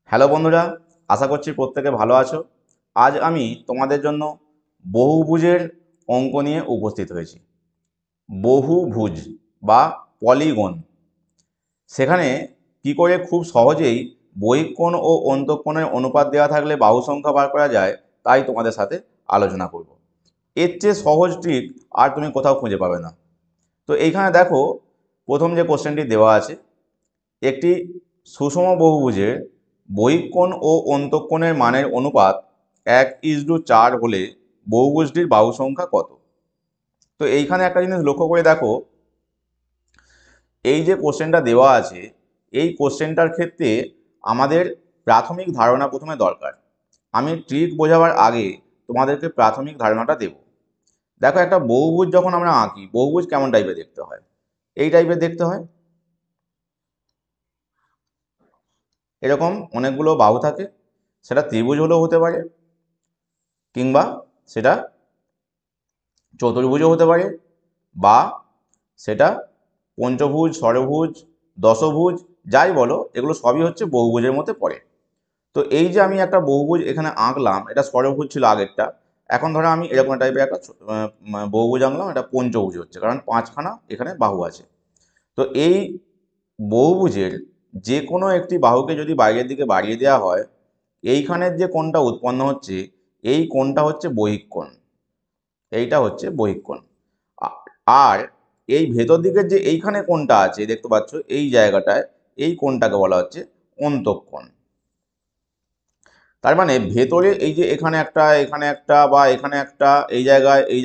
Hello বন্ধুরা, আশা করছি প্রত্যেকে ভালো আছো। আজ আমি তোমাদের জন্য বহুভুজের অঙ্ক নিয়ে উপস্থিত হয়েছি। বহুভুজ বা পলিগন, সেখানে কি করে খুব সহজেই বহিঃকোণ ও অন্তঃকোণের অনুপাত দেওয়া থাকলে বাহু সংখ্যা বার করা যায়, তাই তোমাদের সাথে আলোচনা করব। এর চেয়ে সহজ ট্রিক আর তুমি কোথাও খুঁজে পাবে না। তো এইখানে দেখো, প্রথম যে কোশ্চেনটি দেওয়া আছে, একটি সুষম বহুভুজের বহিঃকোণ ও অন্তঃকোণের মানের অনুপাত 1:4 হলে বহুভুজটির বাহু সংখ্যা কত? তো এইখানে একটা জিনিস লক্ষ্য করে দেখো, এই যে কোশ্চেনটা দেওয়া আছে, এই কোশ্চেনটার ক্ষেত্রে আমাদের প্রাথমিক ধারণা প্রথমে দরকার। আমি ট্রিক বোঝাবার আগে তোমাদেরকে প্রাথমিক ধারণাটা দেব। দেখো, একটা বহুভুজ যখন আমরা আঁকি, বহুভুজ কেমন টাইপের দেখতে হয়? এই টাইপের দেখতে হয়। এরকম অনেকগুলো বাহু থাকে, সেটা ত্রিভুজ হলেও হতে পারে, কিংবা সেটা চতুর্ভুজও হতে পারে, বা সেটা পঞ্চভুজ, ষড়ভুজ, দশভুজ, যাই বলো, এগুলো সবই হচ্ছে বহুভুজের মধ্যে পড়ে। তো এই যে আমি একটা বহুভুজ এখানে আঁকলাম, এটা ষড়ভুজ ছিল আগেরটা। এখন ধরো আমি এরকম টাইপের একটা বহুভুজ আঁকলাম, এটা পঞ্চভুজ হচ্ছে, কারণ পাঁচখানা এখানে বাহু আছে। তো এই বহুভুজের যে কোনো একটি বাহুকে যদি বাইরের দিকে বাড়িয়ে দেওয়া হয়, এইখানের যে কোণটা উৎপন্ন হচ্ছে, এই কোণটা হচ্ছে বহিঃকোণ। এইটা হচ্ছে বহিঃকোণ। আর এই ভেতর দিকের যে এইখানে কোণটা আছে দেখতে পাচ্ছ, এই জায়গাটায়, এই কোণটাকে বলা হচ্ছে অন্তঃকোণ। তার মানে ভেতরে এই যে এখানে একটা, এখানে একটা, বা এখানে একটা, এই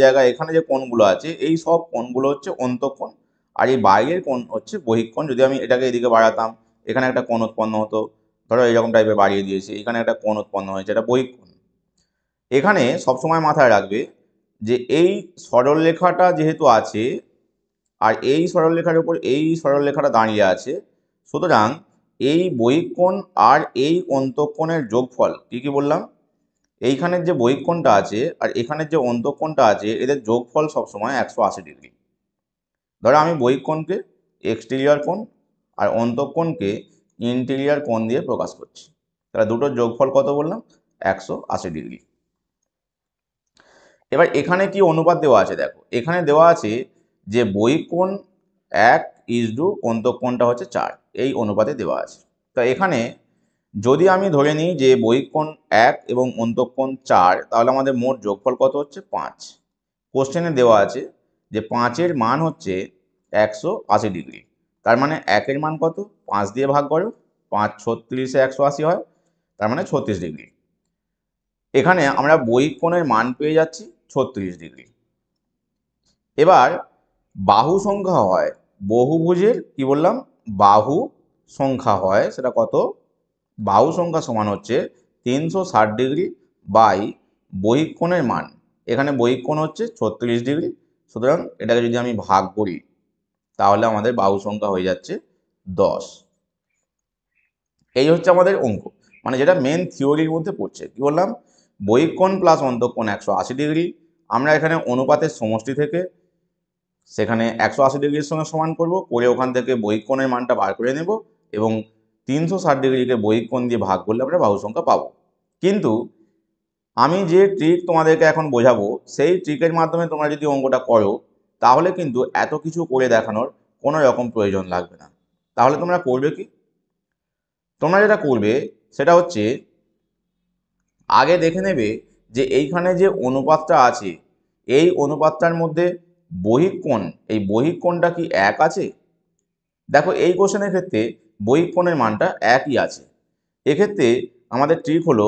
জায়গায় এখানে যে কোণগুলো আছে, এই সব কোণগুলো হচ্ছে অন্তঃকোণ। আর এই বাইরের কোণ হচ্ছে বহিঃকোণ। যদি আমি এটাকে এদিকে বাড়াতাম, এখানে একটা কোণ উৎপন্ন হতো। ধরো এইরকম টাইপের বাড়িয়ে দিয়েছি, এখানে একটা কোণ উৎপন্ন হয়েছে, এটা বহিঃকোণ। এখানে সবসময় মাথায় রাখবে যে এই সরলরেখাটা যেহেতু আছে, আর এই সরলরেখার উপর এই সরলরেখাটা দাঁড়িয়ে আছে, সুতরাং এই বহিঃকোণ আর এই অন্তঃকোণের যোগফল, কি বললাম, এইখানের যে বহিঃকোণটা আছে আর এখানের যে অন্তঃকোণটা আছে, এদের যোগফল সবসময় 180 ডিগ্রি। ধরো আমি বহিঃকোণকে এক্সটেরিয়র কোণ আর অন্তঃকোণকে ইন্টেরিয়র কোণ দিয়ে প্রকাশ করছি, তাহলে দুটোর যোগফল কত বললাম? 180 ডিগ্রি। এবার এখানে কি অনুপাত দেওয়া আছে? দেখো, এখানে দেওয়া আছে যে বহিঃকোণ 1:, অন্তঃকোণটা হচ্ছে 4, এই অনুপাতে দেওয়া আছে। তা এখানে যদি আমি ধরে নিই যে বহিঃকোণ 1 এবং অন্তঃকোণ 4, তাহলে আমাদের মোট যোগফল কত হচ্ছে? 5। কোশ্চেনে দেওয়া আছে যে 5-এর মান হচ্ছে 180 ডিগ্রি। তার মানে 1-এর মান কত? 5 দিয়ে ভাগ করো, 5 36-এ 180 হয়, তার মানে 36 ডিগ্রি। এখানে আমরা বহিঃকোণের মান পেয়ে যাচ্ছি 36 ডিগ্রি। এবার বাহু সংখ্যা হয় বহুভুজের, কি বললাম, বাহু সংখ্যা হয়, সেটা কত? বাহু সংখ্যা সমান হচ্ছে 360 ডিগ্রি বাই বহিঃকোণের মান। এখানে বহিঃকোণ হচ্ছে 36 ডিগ্রি, সুতরাং এটাকে যদি আমি ভাগ করি, তাহলে আমাদের বাহু সংখ্যা হয়ে যাচ্ছে 10। এই হচ্ছে আমাদের অঙ্ক, মানে যেটা মেন থিওরির মধ্যে পড়ছে। কি বললাম? বহিঃকোণ প্লাস অন্তঃকোণ 180 ডিগ্রি। আমরা এখানে অনুপাতের সমষ্টি থেকে সেখানে 180 ডিগ্রির সঙ্গে সমান করব, করে ওখান থেকে বহিঃকোণের মানটা বার করে নেব, এবং 360 ডিগ্রিকে বহিঃকোণ দিয়ে ভাগ করলে আমরা বাহু সংখ্যা পাবো। কিন্তু আমি যে ট্রিক তোমাদেরকে এখন বোঝাবো, সেই ট্রিকের মাধ্যমে তোমরা যদি অঙ্কটা করো, তাহলে কিন্তু এত কিছু করে দেখানোর কোনো রকম প্রয়োজন লাগবে না। তাহলে তোমরা করবে কি? তোমরা যেটা করবে সেটা হচ্ছে, আগে দেখে নেবে যে এইখানে যে অনুপাতটা আছে, এই অনুপাতটার মধ্যে বহিঃকোণ, এই বহিঃকোণটা কি 1 আছে? দেখো, এই কোশ্চেনের ক্ষেত্রে বহিঃকোণের মানটা 1ই আছে। এক্ষেত্রে আমাদের ট্রিক হলো,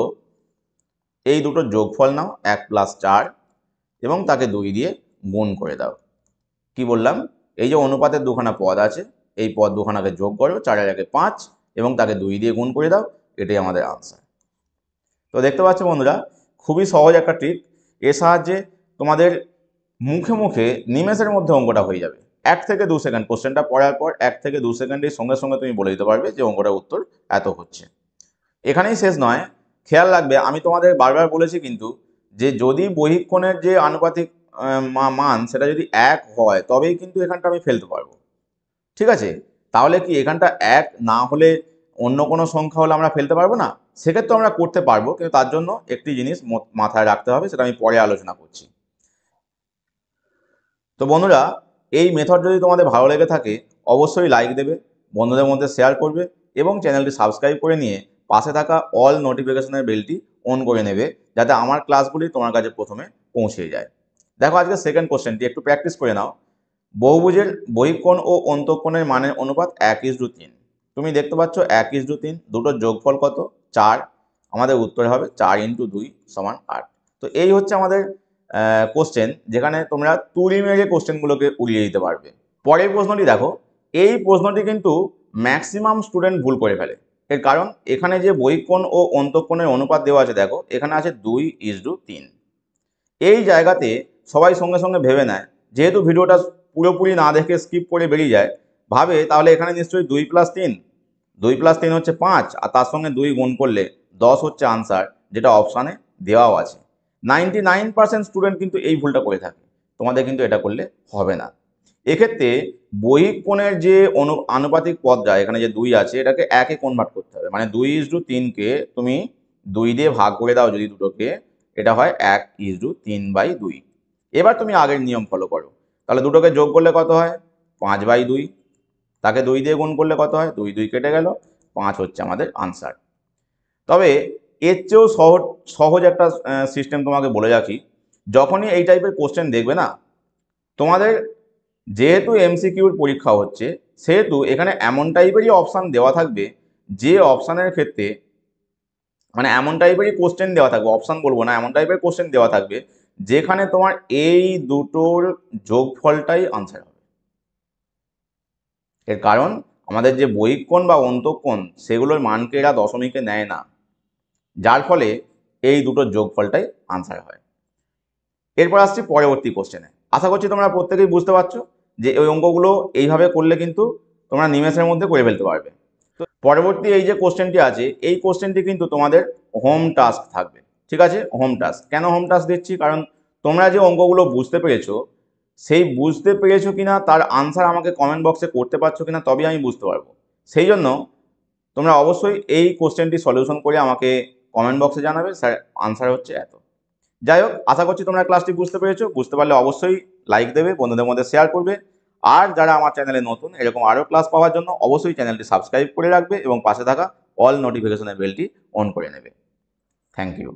এই দুটোর যোগফল নাও 1 + 4, এবং তাকে 2 দিয়ে গুণ করে দাও। কি বললাম? এই যে অনুপাতের দুখানা পদ আছে, এই পদ দুখানাকে যোগ করো, 4-এর আগে 5, এবং তাকে 2 দিয়ে গুণ করে দাও। এটাই আমাদের আনসার। তো দেখতে পাচ্ছ বন্ধুরা, খুবই সহজ একটা ট্রিক। এর সাহায্যে তোমাদের মুখে মুখে নিমেষের মধ্যে অঙ্কটা হয়ে যাবে। 1 থেকে 2 সেকেন্ড কোশ্চেনটা পড়ার পর 1 থেকে 2 সেকেন্ডের সঙ্গে সঙ্গে তুমি বলে দিতে পারবে যে অঙ্কটার উত্তর এত হচ্ছে। এখানেই শেষ নয়, খেয়াল রাখবে, আমি তোমাদের বারবার বলেছি কিন্তু, যে যদি বহিঃকোণের যে আনুপাতিক মান সেটা যদি 1 হয়, তবেই কিন্তু এখানটা আমি ফেলতে পারবো। ঠিক আছে? তাহলে কি এখানটা 1 না হলে অন্য কোনো সংখ্যা হলে আমরা ফেলতে পারবো না? সেক্ষেত্রে আমরা করতে পারবো, কিন্তু তার জন্য একটি জিনিস মাথায় রাখতে হবে, সেটা আমি পরে আলোচনা করছি। তো বন্ধুরা, এই মেথড যদি তোমাদের ভালো লেগে থাকে অবশ্যই লাইক দেবে, বন্ধুদের মধ্যে শেয়ার করবে এবং চ্যানেলটি সাবস্ক্রাইব করে নিয়ে পাশে থাকা অল নোটিফিকেশনের বেলটি অন করে নেবে, যাতে আমার ক্লাসগুলি তোমার কাছে প্রথমে পৌঁছে যায়। দেখো আজকে সেকেন্ড কোশ্চেনটি একটু প্র্যাকটিস করে নাও। বহুভুজের বহিঃকোণ ও অন্তঃকোণের মানের অনুপাত 1:3। তুমি দেখতে পাচ্ছ 1:3, দুটোর যোগফল কত? 4। আমাদের উত্তর হবে 4x2 = 8। তো এই হচ্ছে আমাদের কোশ্চেন, যেখানে তোমরা তুড়ি মেরে কোশ্চেনগুলোকে উড়িয়ে দিতে পারবে। পরের প্রশ্নটি দেখো, এই প্রশ্নটি কিন্তু ম্যাক্সিমাম স্টুডেন্ট ভুল করে ফেলে। এর কারণ এখানে যে বহিঃকোণ ও অন্তঃকোণের অনুপাত দেওয়া আছে, দেখো এখানে আছে 2:3। এই জায়গাতে সবাই সঙ্গে সঙ্গে ভেবে নেয়, যেহেতু ভিডিওটা পুরোপুরি না দেখে স্কিপ করে বেরিয়ে যায়, ভাবে তাহলে এখানে নিশ্চয়ই 2 + 3, 2 + 3 হচ্ছে 5, আর তার সঙ্গে 2 গুণ করলে 10 হচ্ছে আনসার, যেটা অপশানে দেওয়াও আছে। 99% স্টুডেন্ট কিন্তু এই ভুলটা করে থাকে। তোমাদের কিন্তু এটা করলে হবে না। এক্ষেত্রে বহিঃকোণের যে আনুপাতিক পদটা, এখানে যে 2 আছে, এটাকে 1-এ কনভার্ট করতে হবে। মানে 2:3কে তুমি 2 দিয়ে ভাগ করে দাও যদি দুটোকে, এটা হয় 1:3/2। এবার তুমি আগের নিয়ম ফলো করো, তাহলে দুটোকে যোগ করলে কত হয়? 5/2। তাকে 2 দিয়ে গুণ করলে কত হয়? 2 কেটে গেল, 5 হচ্ছে আমাদের আনসার। তবে এর চেয়েও সহজ একটা সিস্টেম তোমাকে বলে রাখি। যখনই এই টাইপের কোশ্চেন দেখবে না, তোমাদের যেহেতু এমসিকিউর পরীক্ষা হচ্ছে, সেহেতু এখানে এমন টাইপেরই অপশান দেওয়া থাকবে, যে অপশানের ক্ষেত্রে মানে এমন টাইপেরই কোশ্চেন দেওয়া থাকবে, অপশান বলবো না, এমন টাইপের কোশ্চেন দেওয়া থাকবে যেখানে তোমার এই দুটোর যোগফলটাই আনসার হবে। এর কারণ আমাদের যে বহিঃকোণ বা অন্তঃকোণ, সেগুলোর মানকে এরা দশমিকে নেয় না, যার ফলে এই দুটোর যোগফলটাই আনসার হয়। এরপর আসছি পরবর্তী কোশ্চেনে। আশা করছি তোমরা প্রত্যেকেই বুঝতে পারছো যে ওই অঙ্কগুলো এইভাবে করলে কিন্তু তোমরা নিমেষের মধ্যে করে ফেলতে পারবে। তো পরবর্তী এই যে কোশ্চেনটি আছে, এই কোশ্চেনটি কিন্তু তোমাদের হোম টাস্ক থাকবে। ঠিক আছে, হোম টাস্ক। কেন হোম টাস্ক দিচ্ছি? কারণ তোমরা যে অঙ্কগুলো বুঝতে পেরেছো, সেই বুঝতে পেরেছো কিনা তার আনসার আমাকে কমেন্ট বক্সে করতে পারছো কিনা, তবেই আমি বুঝতে পারবো। সেই জন্য তোমরা অবশ্যই এই কোশ্চেনটি সলিউশন করে আমাকে কমেন্ট বক্সে জানাবে, স্যার আনসার হচ্ছে এত। যাই হোক, আশা করছি তোমরা ক্লাসটি বুঝতে পেরেছো। বুঝতে পারলে অবশ্যই লাইক দেবে, বন্ধুদের মধ্যে শেয়ার করবে। আর যারা আমার চ্যানেলে নতুন, এরকম আরও ক্লাস পাওয়ার জন্য অবশ্যই চ্যানেলটি সাবস্ক্রাইব করে রাখবে এবং পাশে থাকা অল নোটিফিকেশনের বেলটি অন করে নেবে। Thank you.